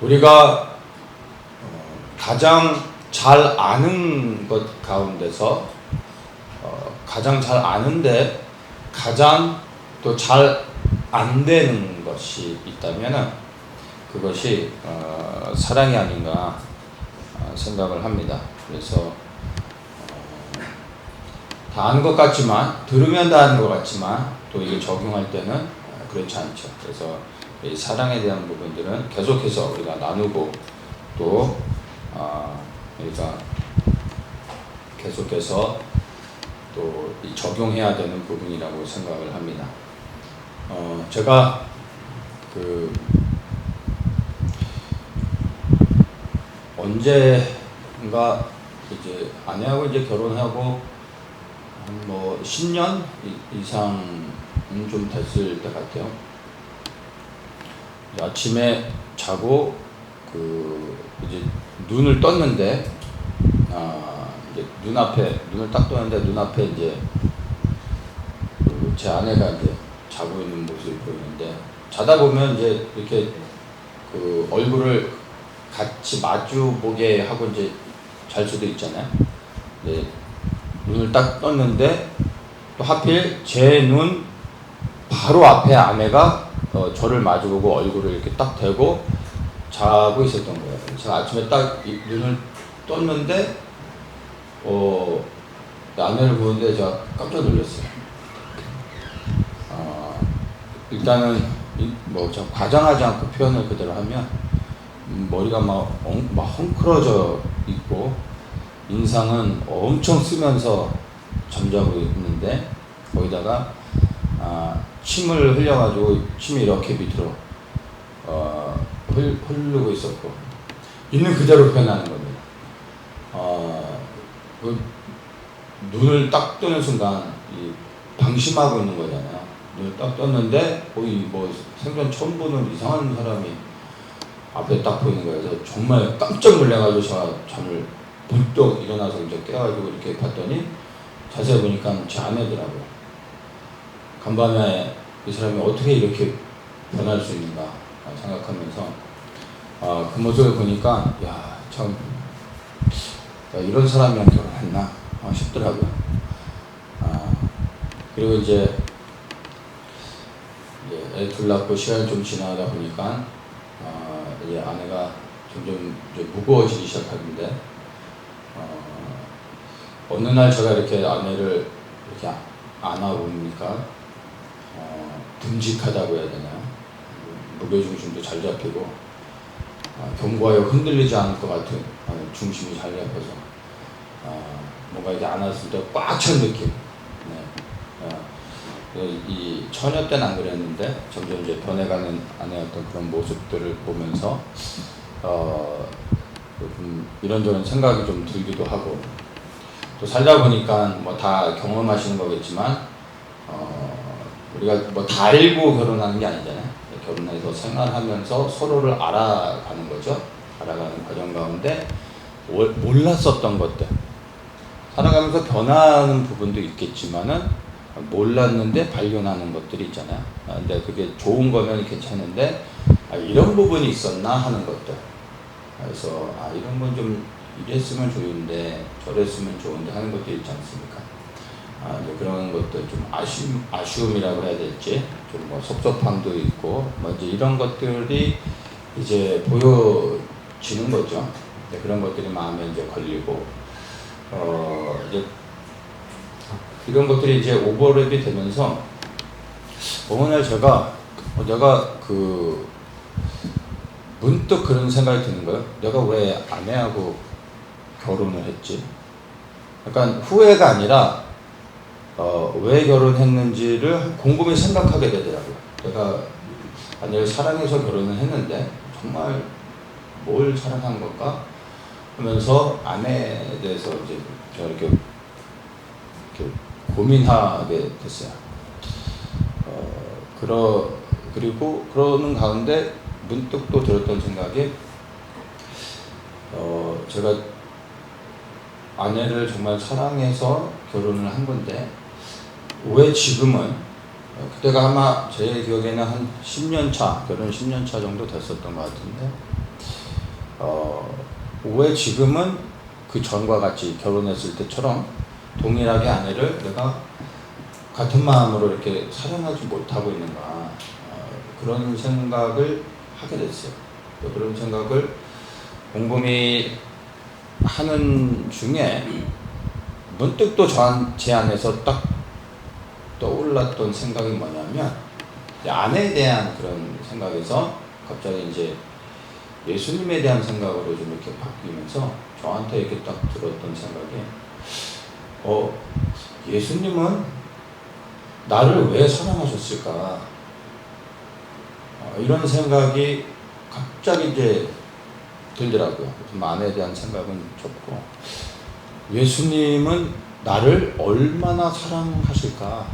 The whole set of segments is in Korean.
우리가 가장 잘 아는 것 가운데서 가장 잘 아는데 가장 또 잘 안 되는 것이 있다면 그것이 사랑이 아닌가 생각을 합니다. 그래서 다 아는 것 같지만, 들으면 다 아는 것 같지만 또 이걸 적용할 때는 그렇지 않죠. 그래서 이 사랑에 대한 부분들은 계속해서 우리가 나누고 또 우리가 계속해서 또 이 적용해야 되는 부분이라고 생각을 합니다. 제가 언젠가 이제 아내하고 이제 결혼하고 뭐 10년 이상은 좀 됐을 것 같아요. 아침에 자고 이제 눈을 떴는데 이제 눈을 딱 떴는데 눈앞에 이제 제 아내가 이제 자고 있는 모습이 보이는데, 자다 보면 이제 이렇게 얼굴을 같이 마주 보게 하고 이제 잘 수도 있잖아요. 네, 눈을 딱 떴는데 또 하필 제 눈 바로 앞에 아내가 저를 마주보고 얼굴을 이렇게 딱 대고 자고 있었던 거예요. 제가 아침에 딱 눈을 떴는데 아내를 보는데 제가 깜짝 놀랐어요. 일단은 저 과장하지 않고 표현을 그대로 하면 머리가 막 헝클어져 있고 인상은 엄청 쓰면서 잠자고 있는데 거기다가 침을 흘려가지고 침이 이렇게 밑으로 흐르고 있었고, 있는 그대로 표현하는 겁니다. 눈을 딱 뜨는 순간 방심하고 있는 거잖아요. 눈을 딱 떴는데 거의 생전 처음 보는 이상한 사람이 앞에 딱 보이는 거예요. 그래서 정말 깜짝 놀라가지고 제가 잠을 벌떡 일어나서 이제 깨가지고 이렇게 봤더니 자세히 보니까 제 아내더라고요. 간밤에 이 사람이 어떻게 이렇게 변할 수 있는가 생각하면서 그 모습을 보니까 참 이런 사람이랑 결혼했나 싶더라고요. 그리고 이제 애 둘 낳고 시간이 좀 지나다 보니까 이제 아내가 점점 이제 무거워지기 시작하는데 어느 날 제가 이렇게 아내를 이렇게 안아보니까 듬직하다고 해야 되나요? 무게중심도 잘 잡히고 경과에 흔들리지 않을 것 같은 중심이 잘 잡혀서 뭔가 이렇게 안았을 때 꽉 찬 느낌. 이 처녀 때는 안 그랬는데 점점 이제 변해가는 아내의 어떤 그런 모습들을 보면서 이런저런 생각이 좀 들기도 하고, 또 살다 보니까 다 경험하시는 거겠지만 우리가 다 알고 결혼하는 게 아니잖아요. 결혼해서 생활하면서 서로를 알아가는 거죠. 알아가는 과정 가운데 몰랐었던 것들, 살아가면서 변하는 부분도 있겠지만은 몰랐는데 발견하는 것들이 있잖아요. 근데 그게 좋은 거면 괜찮은데 이런 부분이 있었나 하는 것들. 그래서 이런 건 좀 이랬으면 좋은데 저랬으면 좋은데 하는 것도 있지 않습니까? 이제 그런 것들 좀 아쉬움이라고 해야 될지, 좀 섭섭함도 있고 이제 이런 것들이 이제 보여지는 거죠. 그런 것들이 마음에 이제 걸리고 이제 이런 것들이 이제 오버랩이 되면서 어느 날 내가 문득 그런 생각이 드는 거예요. 내가 왜 아내하고 결혼을 했지? 약간 후회가 아니라 왜 결혼했는지를 곰곰이 생각하게 되더라고요. 내가 아내를 사랑해서 결혼을 했는데 정말 뭘 사랑한 걸까? 하면서 아내에 대해서 이제 제가 이렇게 고민하게 됐어요. 그리고 그러는 가운데 문득 또 들었던 생각이 제가 아내를 정말 사랑해서 결혼을 한 건데 왜 지금은, 그때가 아마 제 기억에는 한 10년 차, 결혼 10년 차 정도 됐었던 것 같은데 왜 지금은 그 전과 같이 결혼했을 때처럼 동일하게 아내를 내가 같은 마음으로 이렇게 사랑하지 못하고 있는가, 그런 생각을 하게 됐어요. 또 그런 생각을 곰곰이 하는 중에 문득 또 제 안에서 딱 떠올랐던 생각이 뭐냐면, 아내에 대한 그런 생각에서 갑자기 이제 예수님에 대한 생각으로 좀 이렇게 바뀌면서 저한테 이렇게 딱 들었던 생각이, 예수님은 나를 왜 사랑하셨을까? 이런 생각이 갑자기 이제 들더라고요. 아내에 대한 생각은 좋고, 예수님은 나를 얼마나 사랑하실까?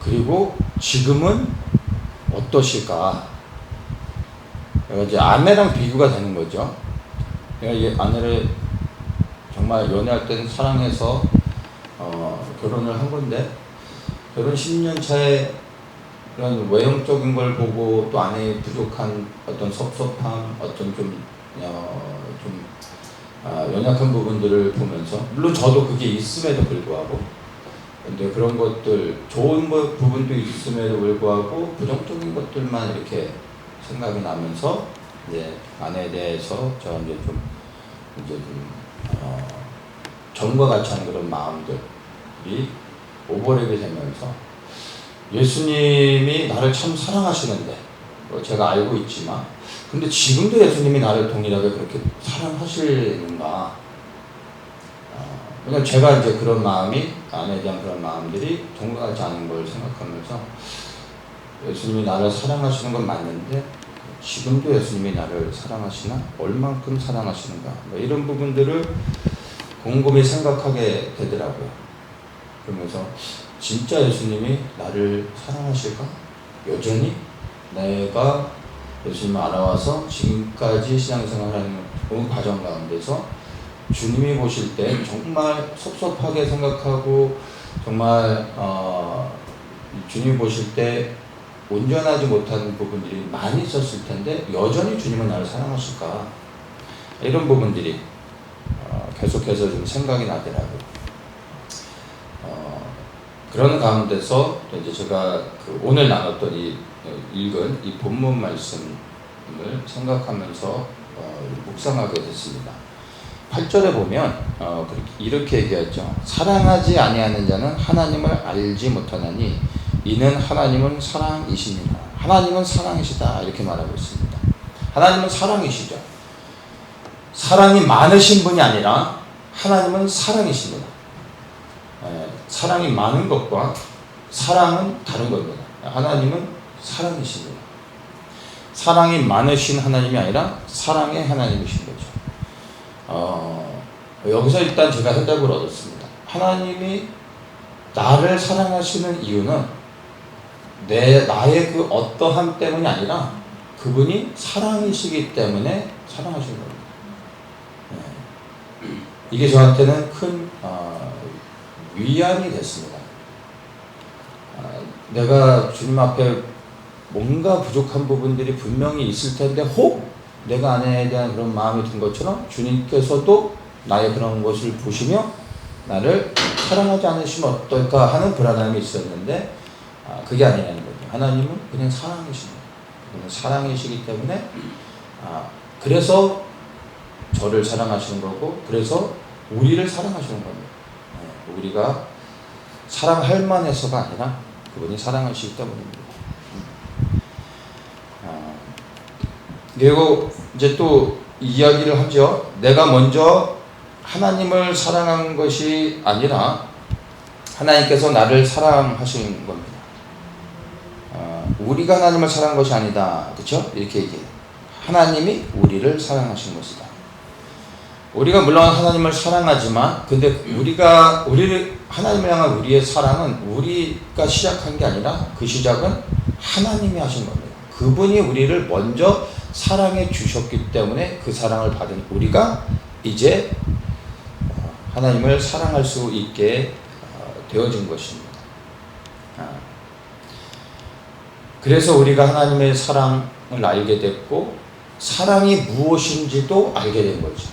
그리고 지금은 어떠실까? 이제 아내랑 비교가 되는 거죠. 내가 이 아내를 정말 연애할 때는 사랑해서 결혼을 한 건데, 결혼 10년 차에 그런 외형적인 걸 보고 또 아내의 부족한 어떤 섭섭함, 어떤 연약한 부분들을 보면서, 물론 저도 그게 있음에도 불구하고, 근데 그런 것들, 좋은 부분도 있음에도 불구하고 부정적인 것들만 이렇게 생각이 나면서 이제 아내에 대해서 저 이제 좀 전과 같이 하는 그런 마음들이 오버랩이 되면서, 예수님이 나를 참 사랑하시는데, 제가 알고 있지만, 근데 지금도 예수님이 나를 동일하게 그렇게 사랑하시는가? 왜냐면 제가 이제 그런 마음이, 아내에 대한 그런 마음들이 동일하지 않은 걸 생각하면서, 예수님이 나를 사랑하시는 건 맞는데 지금도 예수님이 나를 사랑하시나? 얼만큼 사랑하시는가? 이런 부분들을 곰곰이 생각하게 되더라고요. 그러면서 진짜 예수님이 나를 사랑하실까? 여전히 내가 예수님을 알아와서 지금까지 신앙생활하는 그 과정 가운데서 주님이 보실 때 정말 섭섭하게 생각하고, 정말 주님이 보실 때 온전하지 못한 부분들이 많이 있었을 텐데 여전히 주님은 나를 사랑하실까? 이런 부분들이 계속해서 좀 생각이 나더라고요. 그런 가운데서 이제 제가 오늘 나눴던 읽은 이 본문 말씀을 생각하면서 묵상하게 됐습니다. 8절에 보면 이렇게 얘기하죠. 사랑하지 아니하는 자는 하나님을 알지 못하나니 이는 하나님은 사랑이시니라. 하나님은 사랑이시다, 이렇게 말하고 있습니다. 하나님은 사랑이시죠. 사랑이 많으신 분이 아니라 하나님은 사랑이십니다. 사랑이 많은 것과 사랑은 다른 겁니다. 하나님은 사랑이십니다. 사랑이 많으신 하나님이 아니라 사랑의 하나님이신 거죠. 여기서 일단 제가 해답을 얻었습니다. 하나님이 나를 사랑하시는 이유는 나의 그 어떠함 때문이 아니라 그분이 사랑이시기 때문에 사랑하시는 겁니다. 이게 저한테는 큰 위안이 됐습니다. 내가 주님 앞에 뭔가 부족한 부분들이 분명히 있을 텐데 혹 내가 아내에 대한 그런 마음이 든 것처럼 주님께서도 나의 그런 것을 보시며 나를 사랑하지 않으시면 어떨까 하는 불안함이 있었는데, 그게 아니라는 거죠. 하나님은 그냥 사랑이십니다. 그냥 사랑이시기 때문에 그래서 저를 사랑하시는 거고, 그래서 우리를 사랑하시는 겁니다. 우리가 사랑할 만해서가 아니라 그분이 사랑하시기 때문입니다. 그리고 이제 또 이야기를 하죠. 내가 먼저 하나님을 사랑한 것이 아니라 하나님께서 나를 사랑하신 겁니다. 우리가 하나님을 사랑한 것이 아니다, 그렇죠? 이렇게 얘기해요. 하나님이 우리를 사랑하신 것이다. 우리가 물론 하나님을 사랑하지만, 근데 우리를 하나님을 향한 우리의 사랑은 우리가 시작한 게 아니라 그 시작은 하나님이 하신 겁니다. 그분이 우리를 먼저 사랑해 주셨기 때문에 그 사랑을 받은 우리가 이제 하나님을 사랑할 수 있게 되어진 것입니다. 그래서 우리가 하나님의 사랑을 알게 됐고, 사랑이 무엇인지도 알게 된 거죠.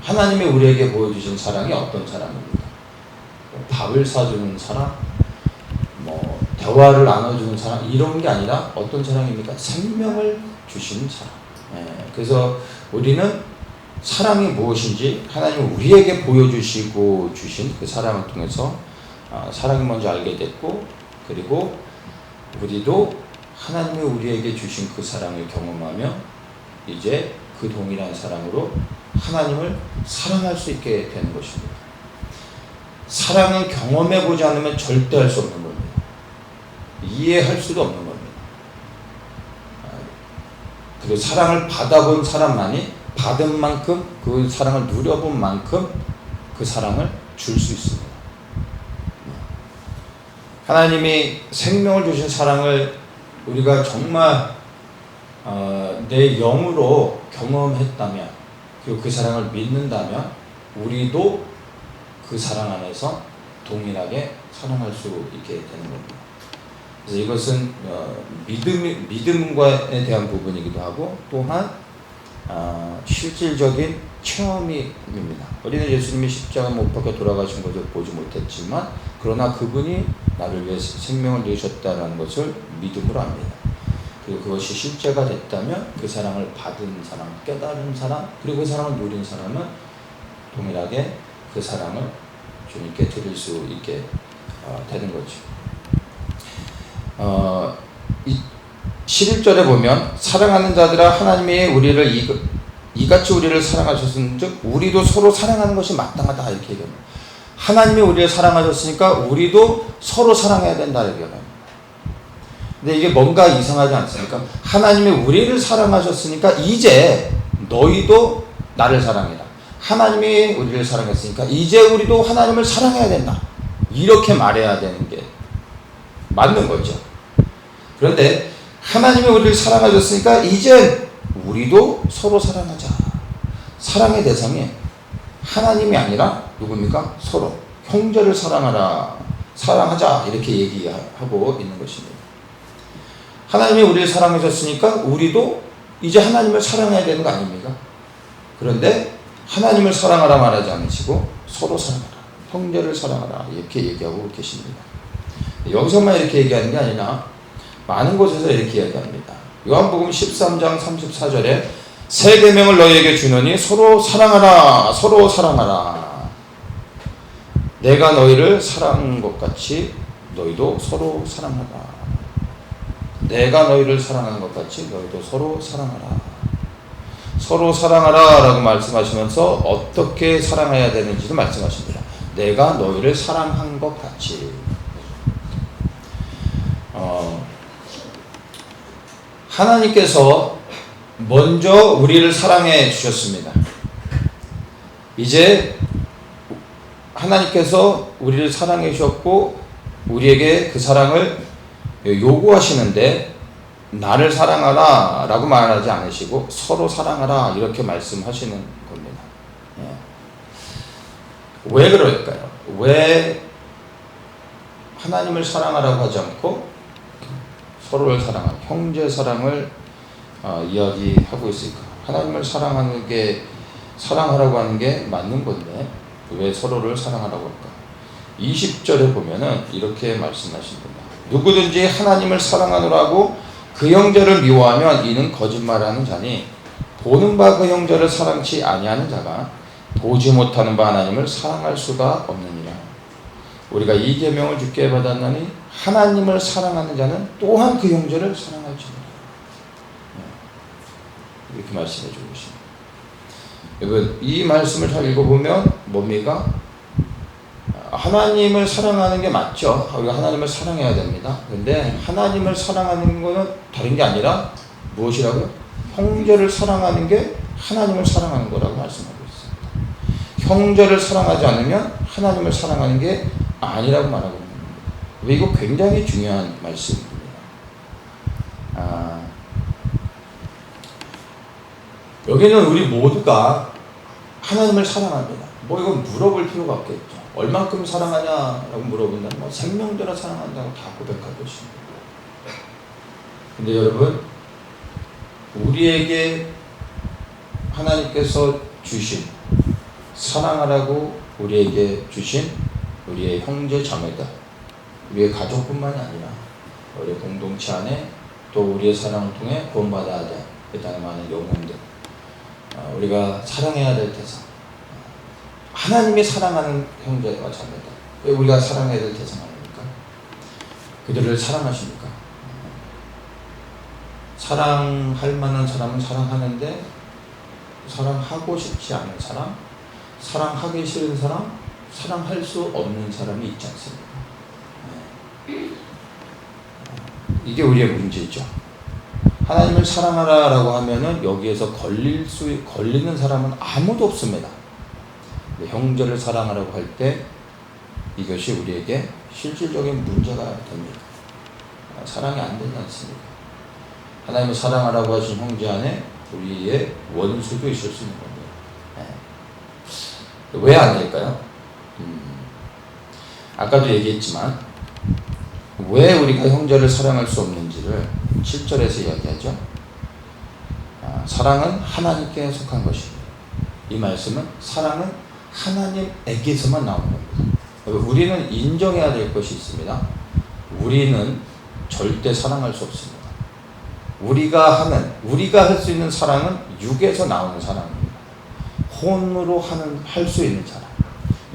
하나님이 우리에게 보여주신 사랑이 어떤 사랑입니다. 밥을 사주는 사랑, 대화를 나눠주는 사랑, 이런 게 아니라 어떤 사랑입니까? 생명을 주신 사랑. 그래서 우리는 사랑이 무엇인지 하나님이 우리에게 보여주시고 주신 그 사랑을 통해서 사랑이 먼저 알게 됐고, 그리고 우리도 하나님이 우리에게 주신 그 사랑을 경험하며 이제 그 동일한 사랑으로 하나님을 사랑할 수 있게 되는 것입니다. 사랑을 경험해보지 않으면 절대 할 수 없는 겁니다. 이해할 수도 없는 겁니다. 그리고 사랑을 받아본 사람만이 받은 만큼, 그 사랑을 누려본 만큼 그 사랑을 줄 수 있습니다. 하나님이 생명을 주신 사랑을 우리가 정말 내 영으로 경험했다면, 그리고 그 사랑을 믿는다면 우리도 그 사랑 안에서 동일하게 사랑할 수 있게 되는 겁니다. 그래서 이것은 믿음과에 대한 부분이기도 하고, 또한 실질적인 체험입니다. 우리는 예수님이 십자가 못 박혀 돌아가신 것을 보지 못했지만, 그러나 그분이 나를 위해 생명을 내셨다는 것을 믿음으로 압니다. 그리고 그것이 실제가 됐다면 그 사랑을 받은 사람, 깨달은 사람, 그리고 그 사랑을 누린 사람은 동일하게 그 사랑을 주님께 드릴 수 있게 되는 거죠. 11절에 보면 사랑하는 자들아 하나님이 우리를 이같이 우리를 사랑하셨은즉 우리도 서로 사랑하는 것이 마땅하다, 이렇게 얘기합니다. 하나님이 우리를 사랑하셨으니까 우리도 서로 사랑해야 된다, 이렇게 얘기합니다. 근데 이게 뭔가 이상하지 않습니까? 하나님이 우리를 사랑하셨으니까 이제 너희도 나를 사랑해라. 하나님이 우리를 사랑했으니까 이제 우리도 하나님을 사랑해야 된다, 이렇게 말해야 되는 게 맞는 거죠. 그런데 하나님이 우리를 사랑하셨으니까 이제 우리도 서로 사랑하자. 사랑의 대상이 하나님이 아니라 누굽니까? 서로 형제를 사랑하자, 이렇게 얘기하고 있는 것입니다. 하나님이 우리를 사랑하셨으니까 우리도 이제 하나님을 사랑해야 되는 거 아닙니까? 그런데 하나님을 사랑하라 말하지 않으시고 서로 사랑하라, 형제를 사랑하라, 이렇게 얘기하고 계십니다. 여기서만 이렇게 얘기하는 게 아니라 많은 곳에서 이렇게 이야기합니다. 요한복음 13장 34절에 새 계명을 너희에게 주노니 서로 사랑하라, 서로 사랑하라. 내가 너희를 사랑한 것 같이 너희도 서로 사랑하라. 내가 너희를 사랑한 것 같이 너희도 서로 사랑하라. 서로 사랑하라 라고 말씀하시면서 어떻게 사랑해야 되는지도 말씀하십니다. 내가 너희를 사랑한 것 같이. 하나님께서 먼저 우리를 사랑해 주셨습니다. 이제 하나님께서 우리를 사랑해 주셨고 우리에게 그 사랑을 요구하시는데, 나를 사랑하라 라고 말하지 않으시고 서로 사랑하라, 이렇게 말씀하시는 겁니다. 왜 그럴까요? 왜 하나님을 사랑하라고 하지 않고 서로를 사랑하는, 형제 사랑을 이야기하고 있을까? 하나님을 사랑하라고 하는 게 맞는 건데 왜 서로를 사랑하라고 할까? 20절에 보면은 이렇게 말씀하십니다. 누구든지 하나님을 사랑하노라고 그 형제를 미워하면 이는 거짓말하는 자니 보는 바 그 형제를 사랑치 아니하는 자가 보지 못하는 바 하나님을 사랑할 수가 없느니라. 우리가 이 계명을 주께 받았나니 하나님을 사랑하는 자는 또한 그 형제를 사랑할지니라. 이렇게 말씀해 주고 계십니다. 여러분, 이 말씀을 잘 읽어보면 뭡니까? 하나님을 사랑하는 게 맞죠. 우리가 하나님을 사랑해야 됩니다. 그런데 하나님을 사랑하는 것은 다른 게 아니라 무엇이라고요? 형제를 사랑하는 게 하나님을 사랑하는 거라고 말씀하고 있습니다. 형제를 사랑하지 않으면 하나님을 사랑하는 게 아니라고 말하고 있는 겁니다. 이거 굉장히 중요한 말씀입니다. 여기는 우리 모두가 하나님을 사랑합니다. 이건 물어볼 필요가 없겠죠. 얼만큼 사랑하냐라고 물어본다면 생명대로 사랑한다고 다 고백할 것입니다. 근데 여러분, 우리에게 하나님께서 주신 사랑하라고 우리에게 주신 우리의 형제 자매들, 우리의 가족뿐만이 아니라 우리 공동체 안에 또 우리의 사랑을 통해 구원받아야 될 이 땅에 많은 영혼들, 우리가 사랑해야 될 대상, 하나님이 사랑하는 형제와 자매들, 왜 우리가 사랑해야 될 대상 아닙니까? 그들을 사랑하십니까? 사랑할 만한 사람은 사랑하는데 사랑하고 싶지 않은 사람, 사랑하기 싫은 사람, 사랑할 수 없는 사람이 있지 않습니까? 이게 우리의 문제죠. 하나님을 사랑하라라고 하면은 여기에서 걸리는 사람은 아무도 없습니다. 형제를 사랑하라고 할 때 이것이 우리에게 실질적인 문제가 됩니다. 사랑이 안 되지 않습니까? 하나님을 사랑하라고 하신 형제 안에 우리의 원수도 있을 수 있는 겁니다. 왜 안 될까요? 아까도 얘기했지만 왜 우리가 형제를 사랑할 수 없는지를 7절에서 이야기하죠. 사랑은 하나님께 속한 것입니다. 이 말씀은 사랑은 하나님에게서만 나오는 겁니다. 우리는 인정해야 될 것이 있습니다. 우리는 절대 사랑할 수 없습니다. 우리가 할 수 있는 사랑은 육에서 나오는 사랑입니다. 혼으로 할 수 있는 사랑,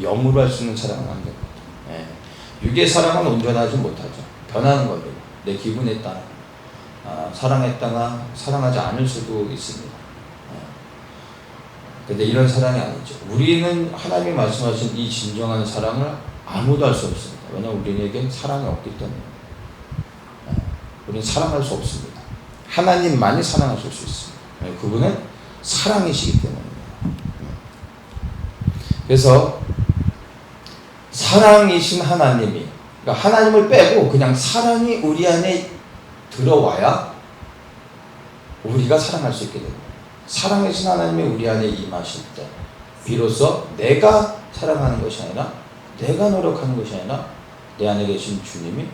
영으로 할 수 있는 사랑은 안 됩니다. 육의 사랑은 온전하지 못하죠. 변하는 겁니다. 내 기분에 따라 사랑했다가 사랑하지 않을 수도 있습니다. 근데 이런 사랑이 아니죠. 우리는 하나님이 말씀하신 이 진정한 사랑을 아무도 할 수 없습니다. 왜냐하면 우리에겐 사랑이 없기 때문에. 우리는 사랑할 수 없습니다. 하나님만이 사랑하실 수 있습니다. 그분은 사랑이시기 때문입니다. 그래서 사랑이신 하나님이, 그러니까 하나님을 빼고 그냥 사랑이 우리 안에 들어와야 우리가 사랑할 수 있게 됩니다. 사랑이신 하나님이 우리 안에 임하실 때 비로소 내가 사랑하는 것이 아니라, 내가 노력하는 것이 아니라 내 안에 계신 주님이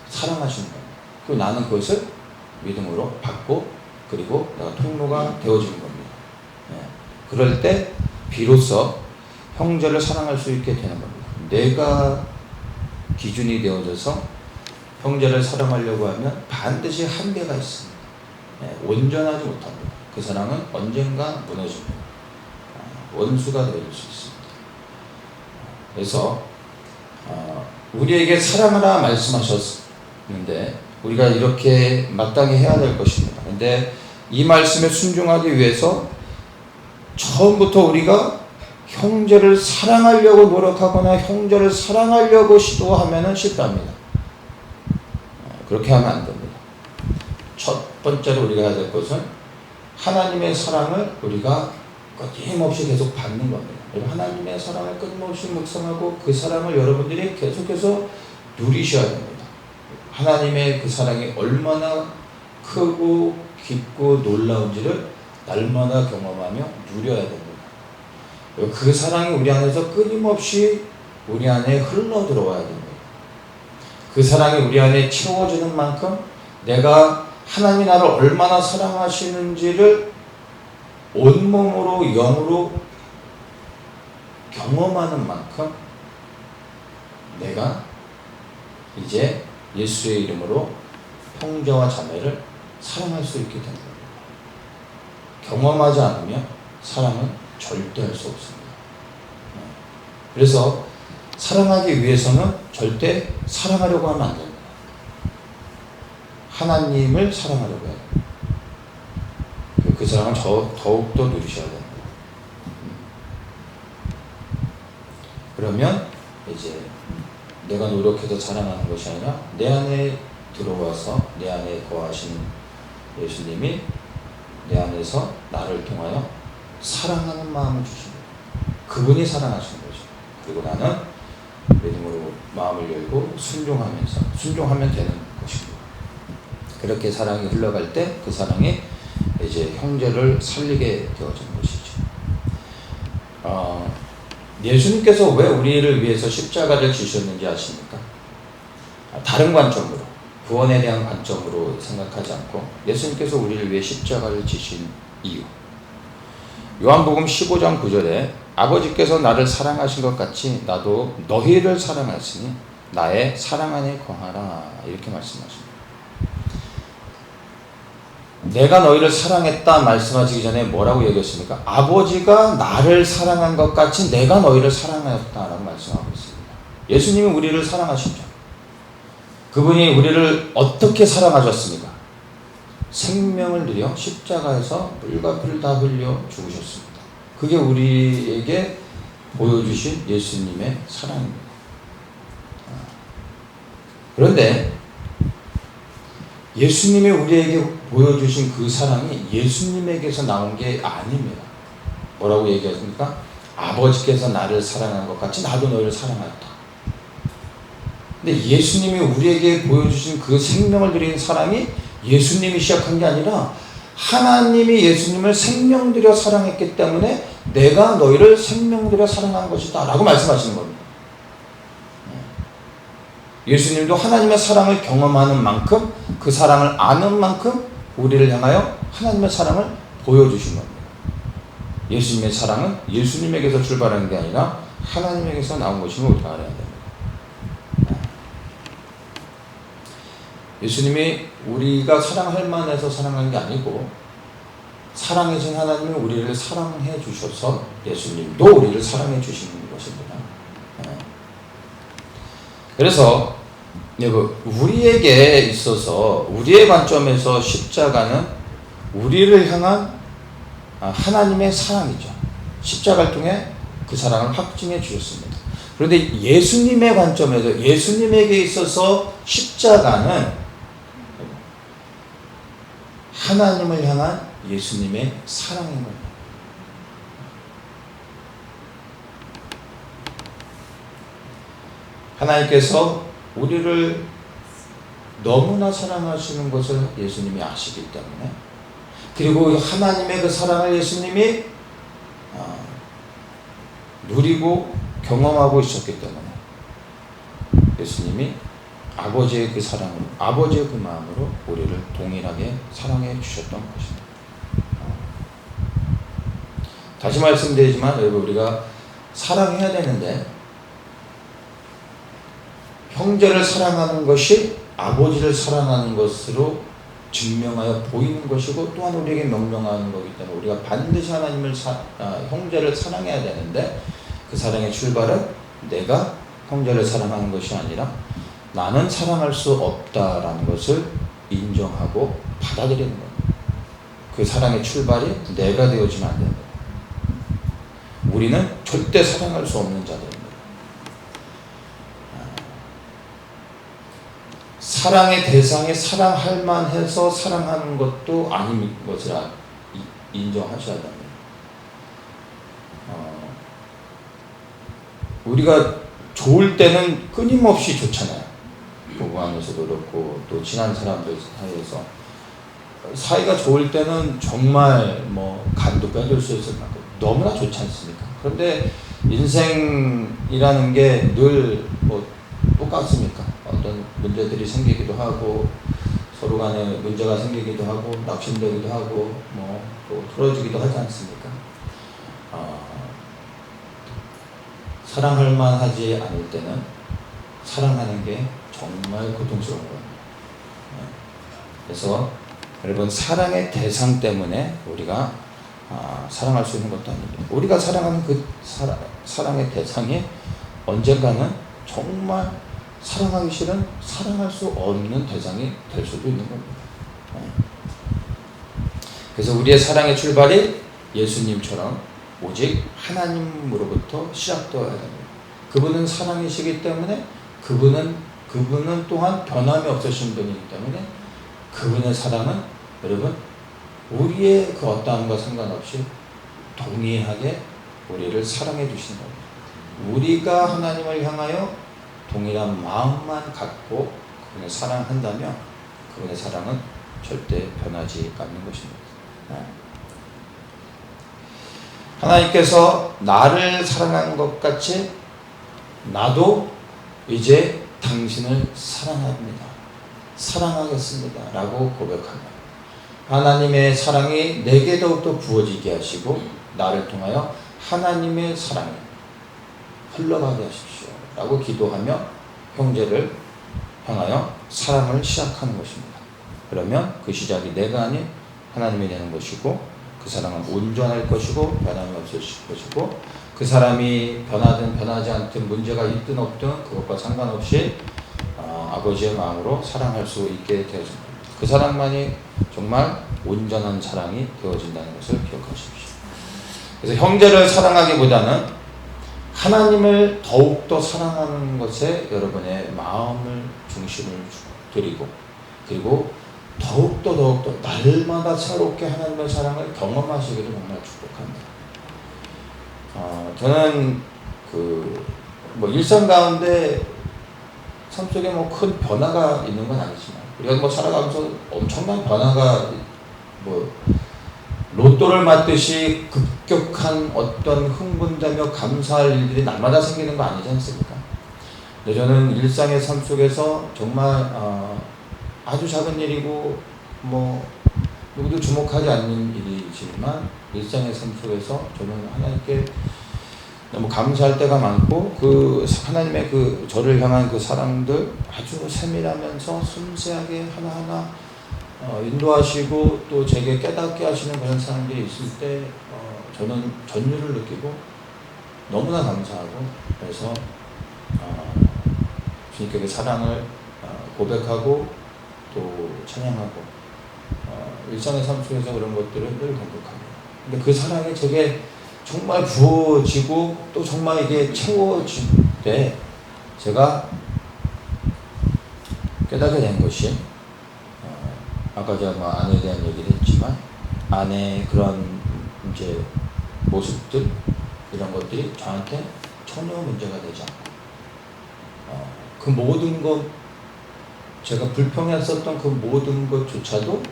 사랑하시는 겁니다. 그리고 나는 그것을 믿음으로 받고, 그리고 내가 통로가 되어지는 겁니다. 그럴 때 비로소 형제를 사랑할 수 있게 되는 겁니다. 내가 기준이 되어져서 형제를 사랑하려고 하면 반드시 한계가 있습니다. 온전하지 못합니다. 그 사랑은 언젠가 무너집니다. 원수가 되어질 수 있습니다. 그래서 우리에게 사랑하라 말씀하셨는데 우리가 이렇게 마땅히 해야 될 것입니다. 그런데 이 말씀에 순종하기 위해서 처음부터 우리가 형제를 사랑하려고 노력하거나 형제를 사랑하려고 시도하면 실패합니다. 그렇게 하면 안 됩니다. 첫 번째로 우리가 해야 될 것은 하나님의 사랑을 우리가 끊임없이 계속 받는 겁니다. 하나님의 사랑을 끊임없이 묵상하고 그 사랑을 여러분들이 계속해서 누리셔야 됩니다. 하나님의 그 사랑이 얼마나 크고 깊고 놀라운지를 날마다 경험하며 누려야 됩니다. 그 사랑이 우리 안에서 끊임없이 우리 안에 흘러 들어와야 됩니다. 그 사랑이 우리 안에 채워지는 만큼 내가 하나님이 나를 얼마나 사랑하시는지를 온몸으로 영으로 경험하는 만큼 내가 이제 예수의 이름으로 형제와 자매를 사랑할 수 있게 됩니다. 경험하지 않으면 사랑은 절대 할 수 없습니다. 그래서 사랑하기 위해서는 절대 사랑하려고 하면 안 됩니다. 하나님을 사랑하려고 해야 됩니다. 그 사랑을 더욱더 누리셔야 됩니다. 그러면 이제 내가 노력해서 자라나는 것이 아니라 내 안에 들어와서 내 안에 거하시는 예수님이 내 안에서 나를 통하여 사랑하는 마음을 주십니다. 그분이 사랑하시는 거죠. 그리고 나는 믿음으로 마음을 열고 순종하면 되는 것입니다. 그렇게 사랑이 흘러갈 때 그 사랑이 이제 형제를 살리게 되어지는 것이죠. 예수님께서 왜 우리를 위해서 십자가를 지셨는지 아십니까? 다른 관점으로, 구원에 대한 관점으로 생각하지 않고 예수님께서 우리를 위해 십자가를 지신 이유. 요한복음 15장 9절에 아버지께서 나를 사랑하신 것 같이 나도 너희를 사랑하였으니 나의 사랑 안에 거하라, 이렇게 말씀하십니다. 내가 너희를 사랑했다 말씀하시기 전에 뭐라고 얘기했습니까? 아버지가 나를 사랑한 것 같이 내가 너희를 사랑하였다라고 말씀하고 있습니다. 예수님이 우리를 사랑하시죠. 그분이 우리를 어떻게 사랑하셨습니까? 생명을 들여 십자가에서 뿔과 피를 다 흘려 죽으셨습니다. 그게 우리에게 보여주신 예수님의 사랑입니다. 그런데 예수님이 우리에게 보여주신 그 사랑이 예수님에게서 나온 게 아닙니다. 뭐라고 얘기했습니까? 아버지께서 나를 사랑한 것 같이 나도 너희를 사랑하였다. 근데 예수님이 우리에게 보여주신 그 생명을 드린 사랑이 예수님이 시작한 게 아니라 하나님이 예수님을 생명 들여 사랑했기 때문에 내가 너희를 생명 들여 사랑한 것이다 라고 말씀하시는 겁니다. 예수님도 하나님의 사랑을 경험하는 만큼, 그 사랑을 아는 만큼 우리를 향하여 하나님의 사랑을 보여주신 겁니다. 예수님의 사랑은 예수님에게서 출발하는 게 아니라 하나님에게서 나온 것임을 우리가 알아야 됩니다. 예수님이 우리가 사랑할 만해서 사랑한 게 아니고 사랑해준 하나님이 우리를 사랑해 주셔서 예수님도 우리를 사랑해 주시는 것입니다. 그래서 우리에게 있어서 우리의 관점에서 십자가는 우리를 향한 하나님의 사랑이죠. 십자가를 통해 그 사랑을 확증해 주셨습니다. 그런데 예수님의 관점에서 예수님에게 있어서 십자가는 하나님을 향한 예수님의 사랑인 겁니다. 하나님께서 우리를 너무나 사랑하시는 것을 예수님이 아시기 때문에, 그리고 하나님의 그 사랑을 예수님이 누리고 경험하고 있었기 때문에 예수님이 아버지의 그 사랑으로, 아버지의 그 마음으로 우리를 동일하게 사랑해 주셨던 것입니다. 다시 말씀드리지만 여러분, 우리가 사랑해야 되는데 형제를 사랑하는 것이 아버지를 사랑하는 것으로 증명하여 보이는 것이고 또한 우리에게 명령하는 거기 때문에 우리가 반드시 하나님을 형제를 사랑해야 되는데, 그 사랑의 출발은 내가 형제를 사랑하는 것이 아니라 나는 사랑할 수 없다라는 것을 인정하고 받아들이는 겁니다. 그 사랑의 출발이 내가 되어지면 안 됩니다. 우리는 절대 사랑할 수 없는 자들입니다. 사랑의 대상이 사랑할 만해서 사랑하는 것도 아닌 것을 인정하셔야 됩니다. 우리가 좋을 때는 끊임없이 좋잖아요. 부부 안에서도 그렇고 또 친한 사람들 사이에서 사이가 좋을 때는 정말 간도 빼줄 수 있을 만큼 너무나 좋지 않습니까? 그런데 인생이라는 게 늘 똑같습니까? 어떤 문제들이 생기기도 하고 서로 간에 문제가 생기기도 하고 낙심되기도 하고 또 틀어지기도 하지 않습니까? 사랑할 만하지 않을 때는 사랑하는 게 정말 고통스러운 거예요. 그래서 여러분, 사랑의 대상 때문에 우리가 사랑할 수 있는 것도 아닙니다. 우리가 사랑하는 그 사랑의 대상이 언젠가는 정말 사랑하기 싫은, 사랑할 수 없는 대상이 될 수도 있는 겁니다. 그래서 우리의 사랑의 출발이 예수님처럼 오직 하나님으로부터 시작되어야 됩니다. 그분은 사랑이시기 때문에 그분은 또한 변함이 없으신 분이기 때문에 그분의 사랑은 여러분 우리의 그 어떠함과 상관없이 동일하게 우리를 사랑해 주시는 겁니다. 우리가 하나님을 향하여 동일한 마음만 갖고 그분을 사랑한다면 그분의 사랑은 절대 변하지 않는 것입니다. 하나님께서 나를 사랑한 것 같이 나도 이제 당신을 사랑합니다. 사랑하겠습니다 라고 고백하며 하나님의 사랑이 내게 더욱더 부어지게 하시고 나를 통하여 하나님의 사랑이 흘러가게 하십시오 라고 기도하며 형제를 향하여 사랑을 시작하는 것입니다. 그러면 그 시작이 내가 아닌 하나님이 되는 것이고 그 사랑은 온전할 것이고 변함이 없으실 것이고 그 사람이 변하든 변하지 않든 문제가 있든 없든 그것과 상관없이 아버지의 마음으로 사랑할 수 있게 되어집니다. 그 사랑만이 정말 온전한 사랑이 되어진다는 것을 기억하십시오. 그래서 형제를 사랑하기보다는 하나님을 더욱더 사랑하는 것에 여러분의 마음을 중심을 드리고 그리고 더욱더 날마다 새롭게 하나님의 사랑을 경험하시기를 정말 축복합니다. 저는 일상 가운데 삶 속에 큰 변화가 있는 건 아니지만 우리가 살아가면서 엄청난 변화가 로또를 맞듯이 급격한 어떤 흥분되며 감사할 일들이 날마다 생기는 거 아니지 않습니까? 근데 저는 일상의 삶 속에서 정말 아주 작은 일이고 누구도 주목하지 않는 일이지만 일상의 삶 속에서 저는 하나님께 너무 감사할 때가 많고 그 하나님의 그 저를 향한 그 사랑들 아주 세밀하면서 섬세하게 하나하나 인도하시고 또 제게 깨닫게 하시는 그런 사람들이 있을 때 저는 전율을 느끼고 너무나 감사하고 그래서 주님께 그 사랑을 고백하고 또 찬양하고 일상의 삶 속에서 그런 것들을 늘 공격합니다. 근데 그 사랑이 제게 정말 부어지고 또 정말 이게 채워질 때 제가 깨닫게 된 것이 아까 제가 아내에 대한 얘기를 했지만 아내의 그런 이제 모습들 이런 것들이 저한테 전혀 문제가 되지 않고 그 모든 것 제가 불평했었던 그 모든 것조차도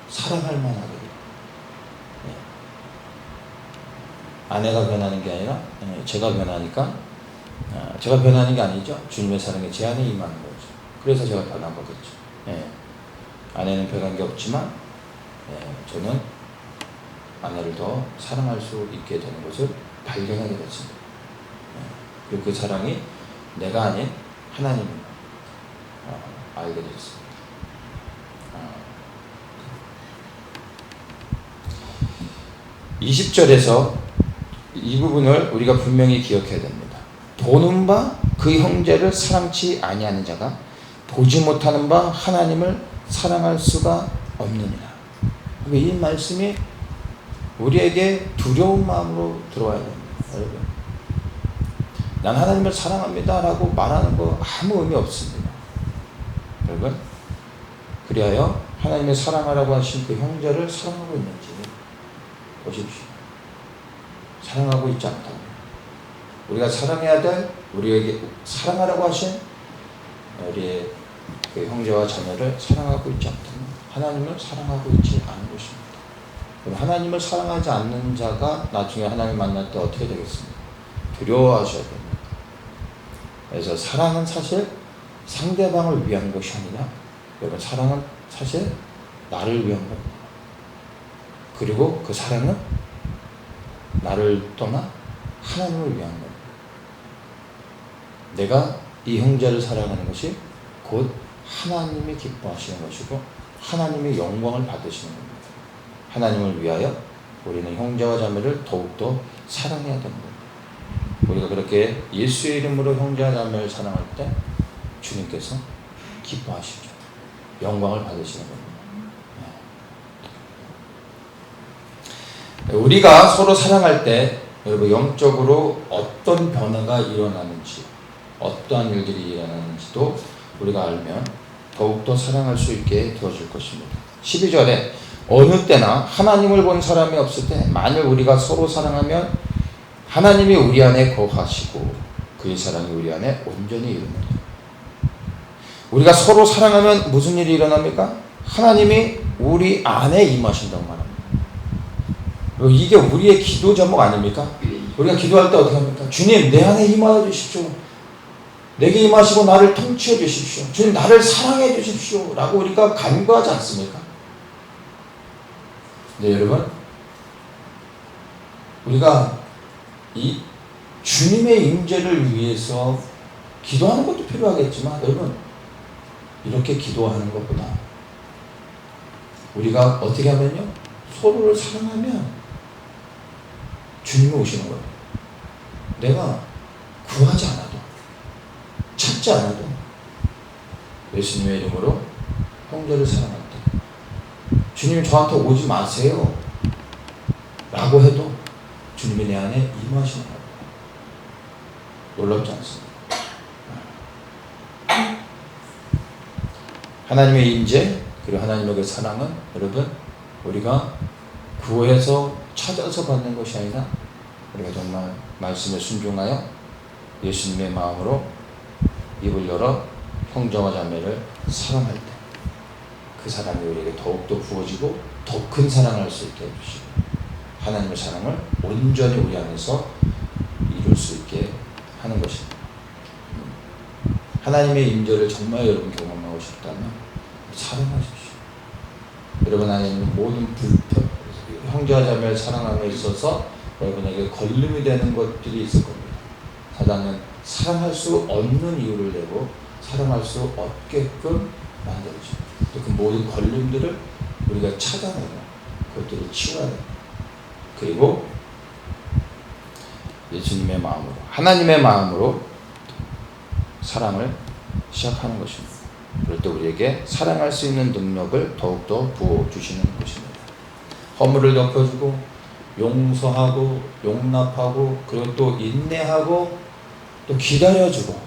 사랑할 만하게 네. 아내가 변하는 게 아니라 제가 변하니까 제가 변하는 게 아니죠. 주님의 사랑에 제 안에 임하는 거죠. 그래서 제가 변한 거겠죠. 네. 아내는 변한 게 없지만 저는 아내를 더 사랑할 수 있게 되는 것을 발견하게 됐습니다. 그리고 그 사랑이 내가 아닌 하나님을 알게 됐습니다. 20절에서 이 부분을 우리가 분명히 기억해야 됩니다. 보는 바 그 형제를 사랑치 아니하는 자가 보지 못하는 바 하나님을 사랑할 수가 없느니라. 이 말씀이 우리에게 두려운 마음으로 들어와야 됩니다. 여러분, 난 하나님을 사랑합니다 라고 말하는 거 아무 의미 없습니다. 여러분, 그리하여 하나님의 사랑하라고 하신 그 형제를 사랑하고 있는지 보십시오. 사랑하고 있지 않다면 우리가 사랑해야 될 우리에게 사랑하라고 하신 우리의 그 형제와 자녀를 사랑하고 있지 않다면 하나님을 사랑하고 있지 않은 것입니다. 그럼 하나님을 사랑하지 않는 자가 나중에 하나님 만날 때 어떻게 되겠습니까? 두려워하셔야 됩니다. 그래서 사랑은 사실 상대방을 위한 것이 아니라 여러분 사랑은 사실 나를 위한 겁니다. 그리고 그 사랑은 나를 떠나 하나님을 위한 겁니다. 내가 이 형제를 사랑하는 것이 곧 하나님이 기뻐하시는 것이고 하나님의 영광을 받으시는 겁니다. 하나님을 위하여 우리는 형제와 자매를 더욱더 사랑해야 됩니다. 우리가 그렇게 예수의 이름으로 형제와 자매를 사랑할 때 주님께서 기뻐하시죠. 영광을 받으시는 겁니다. 우리가 서로 사랑할 때 여러분 영적으로 어떤 변화가 일어나는지 어떠한 일들이 일어나는지도 우리가 알면 더욱더 사랑할 수 있게 되어질 것입니다. 12절에 어느 때나 하나님을 본 사람이 없을 때 만일 우리가 서로 사랑하면 하나님이 우리 안에 거하시고 그의 사랑이 우리 안에 온전히 이루느니라. 우리가 서로 사랑하면 무슨 일이 일어납니까? 하나님이 우리 안에 임하신다고 말합니다. 이게 우리의 기도 제목 아닙니까? 우리가 기도할 때 어떻게 합니까? 주님 내 안에 임하여 주십시오. 내게 임하시고 나를 통치해 주십시오. 주님 나를 사랑해 주십시오. 라고 우리가 간구하지 않습니까? 네, 여러분. 우리가 이 주님의 임재를 위해서 기도하는 것도 필요하겠지만 여러분 이렇게 기도하는 것보다 우리가 어떻게 하면요 서로를 사랑하면 주님이 오시는 거예요. 내가 구하지 않아도 찾지 않아도 예수님의 이름으로 형제를 사랑할 때 주님 저한테 오지 마세요 라고 해도 주님이 내 안에 임하시는 거예요. 놀랍지 않습니까? 하나님의 임재 그리고 하나님의 그 사랑은 여러분 우리가 구해서 찾아서 받는 것이 아니라 우리가 정말 말씀에 순종하여 예수님의 마음으로 입을 열어 형제와 자매를 사랑할 때 그 사랑이 우리에게 더욱더 부어지고 더 큰 사랑을 할 수 있게 해주시고 하나님의 사랑을 온전히 우리 안에서 이룰 수 있게 하는 것입니다. 하나님의 임재를 정말 여러분 경험하고 싶다면 사랑하십시오. 여러분 안에 있는 모든 불평, 형제와 자매를 사랑함에 있어서 여러분에게 걸림이 되는 것들이 있을 겁니다. 사단은 사랑할 수 없는 이유를 내고 사랑할 수 없게끔 만들어줍니다. 또 그 모든 걸림들을 우리가 찾아내고 그것들을 치워야 됩니다. 그리고 예수님의 마음으로 하나님의 마음으로 사랑을 시작하는 것입니다. 그럴 때 우리에게 사랑할 수 있는 능력을 더욱더 부어주시는 것입니다. 허물을 덮어주고 용서하고 용납하고 그리고 또 인내하고 또 기다려주고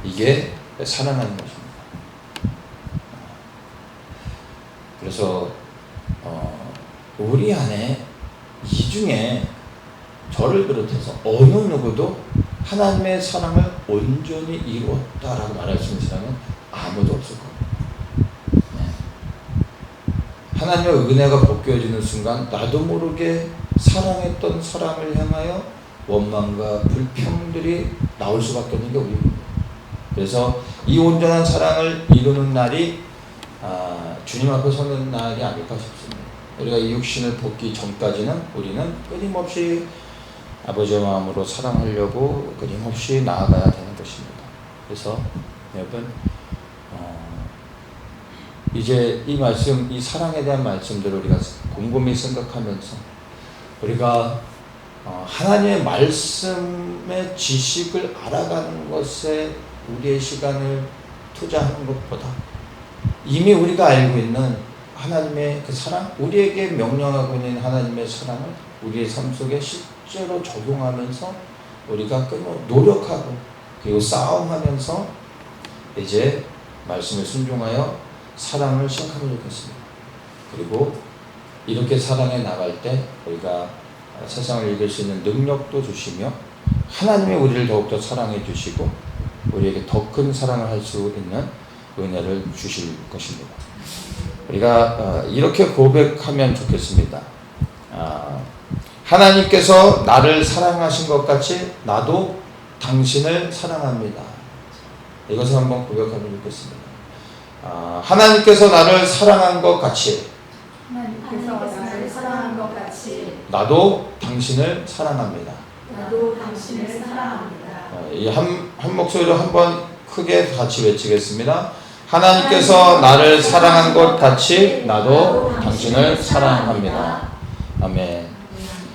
이게 사랑하는 것입니다. 그래서 우리 안에 이 중에 저를 비롯해서 어느 누구도 하나님의 사랑을 온전히 이루었다라고 말할 수 있는 사람은 아무도 없을 겁니다. 하나님의 은혜가 벗겨지는 순간 나도 모르게 사랑했던 사람을 향하여 원망과 불평들이 나올 수밖에 없는 게 우리입니다. 그래서 이 온전한 사랑을 이루는 날이 주님 앞에 서는 날이 아닐까 싶습니다. 우리가 이 육신을 벗기 전까지는 우리는 끊임없이 아버지의 마음으로 사랑하려고 끊임없이 나아가야 되는 것입니다. 그래서 여러분 이제 이 말씀, 이 사랑에 대한 말씀들을 우리가 곰곰이 생각하면서 우리가 하나님의 말씀의 지식을 알아가는 것에 우리의 시간을 투자하는 것보다 이미 우리가 알고 있는 하나님의 그 사랑, 우리에게 명령하고 있는 하나님의 사랑을 우리의 삶 속에 실제로 적용하면서 우리가 노력하고 그리고 싸움하면서 이제 말씀에 순종하여 사랑을 시작하면 좋겠습니다. 그리고 이렇게 사랑해 나갈 때 우리가 세상을 이길 수 있는 능력도 주시며 하나님이 우리를 더욱더 사랑해 주시고 우리에게 더 큰 사랑을 할 수 있는 은혜를 주실 것입니다. 우리가 이렇게 고백하면 좋겠습니다. 하나님께서 나를 사랑하신 것 같이 나도 당신을 사랑합니다. 이것을 한번 고백하면 좋겠습니다. 하나님께서 나를 사랑한 것 같이 나도 당신을 사랑합니다. 나도 당신을 사랑합니다. 이 한 목소리로 한번 크게 같이 외치겠습니다. 하나님께서 나를 사랑한 것 같이 나도 당신을 사랑합니다. 아멘.